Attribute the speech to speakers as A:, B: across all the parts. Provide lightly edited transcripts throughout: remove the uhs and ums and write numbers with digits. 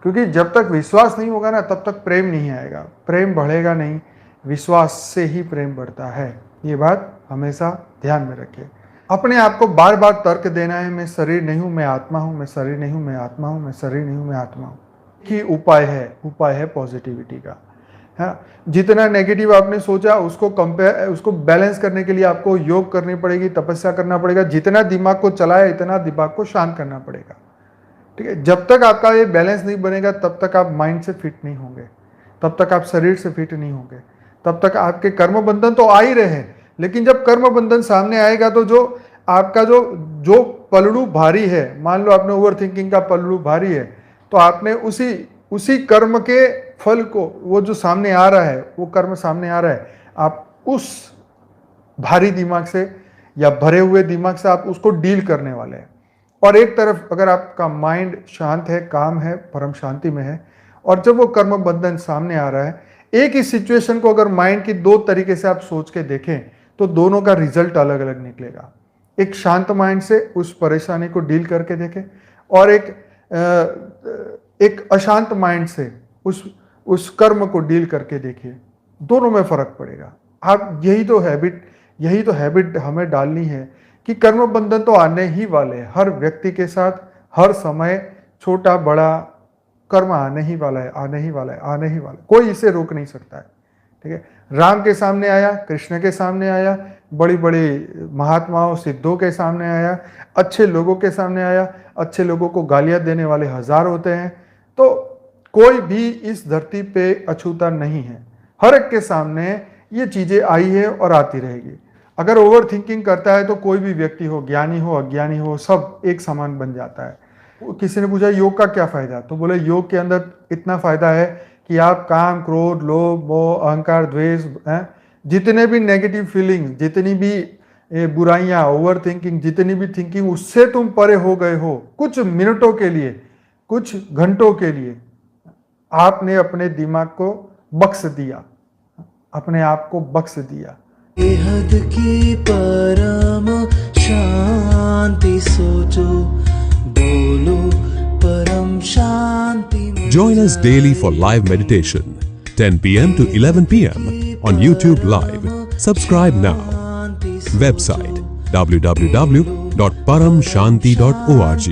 A: क्योंकि जब तक विश्वास नहीं होगा ना तब तक प्रेम नहीं आएगा, प्रेम बढ़ेगा नहीं, विश्वास से ही प्रेम बढ़ता है। ये बात हमेशा ध्यान में रखिए। अपने आप को बार बार तर्क देना है, मैं शरीर नहीं हूँ मैं आत्मा हूँ, मैं शरीर नहीं हूँ मैं आत्मा हूँ, मैं शरीर नहीं हूँ मैं आत्मा हूँ, ही उपाय है पॉजिटिविटी का। हाँ, जितना नेगेटिव आपने सोचा उसको बैलेंस करने के लिए आपको योग करनी पड़ेगी, तपस्या करना पड़ेगा, जितना दिमाग को चलाया इतना दिमाग को शांत करना पड़ेगा। ठीक है, जब तक आपका ये बैलेंस नहीं बनेगा तब तक आप माइंड से फिट नहीं होंगे, तब तक आप शरीर से फिट नहीं होंगे, तब तक आपके कर्म बंधन तो आ ही रहे हैं, लेकिन जब कर्म बंधन सामने आएगा तो जो आपका जो पल्लू भारी है, मान लो आपने ओवर थिंकिंग का पल्लू भारी है, तो आपने उसी कर्म के फल को, वो जो सामने आ रहा है, वो कर्म सामने आ रहा है, आप उस भारी दिमाग से या भरे हुए दिमाग से आप उसको डील करने वाले हैं। और एक तरफ अगर आपका माइंड शांत है, काम है, परम शांति में है, और जब वो कर्म बंधन सामने आ रहा है, एक ही सिचुएशन को अगर माइंड की दो तरीके से आप सोच के देखें तो दोनों का रिजल्ट अलग अलग निकलेगा। एक शांत माइंड से उस परेशानी को डील करके देखें, और एक अशांत माइंड से उस कर्म को डील करके देखिए, दोनों में फर्क पड़ेगा। आप यही तो हैबिट हमें डालनी है कि कर्म बंधन तो आने ही वाले हैं, हर व्यक्ति के साथ हर समय, छोटा बड़ा कर्म आने ही वाला है, कोई इसे रोक नहीं सकता है। ठीक है, राम के सामने आया, कृष्ण के सामने आया, बड़ी बड़ी महात्माओं सिद्धों के सामने आया, अच्छे लोगों के सामने आया, अच्छे लोगों को गालियां देने वाले हजार होते हैं, तो कोई भी इस धरती पे अछूता नहीं है, हर एक के सामने ये चीजें आई है और आती रहेगी। अगर ओवर थिंकिंग करता है तो कोई भी व्यक्ति हो, ज्ञानी हो अज्ञानी हो, सब एक समान बन जाता है। किसी ने पूछा योग का क्या फायदा, तो बोले योग के अंदर इतना फायदा है कि आप काम, क्रोध, लोभ, मोह, अहंकार, द्वेष, जितने भी नेगेटिव फीलिंग्स, जितनी भी बुराइयां, ओवर थिंकिंग, जितनी भी थिंकिंग, उससे तुम परे हो गए हो। कुछ मिनटों के लिए, कुछ घंटों के लिए आपने अपने दिमाग को बख्श दिया, अपने आप को बख्श दिया।
B: बेहद की परम शांति सोचो, बोलो परम शांति।
C: Join us daily for live meditation, 10 p.m. to 11 p.m. on YouTube Live. Subscribe now. Website www.paramshanti.org.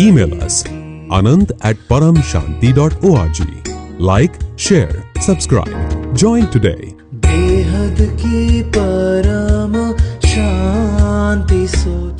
C: Email us anant@paramshanti.org. Like, share, subscribe. Join today.
B: बेहद की परम शांति सोचो।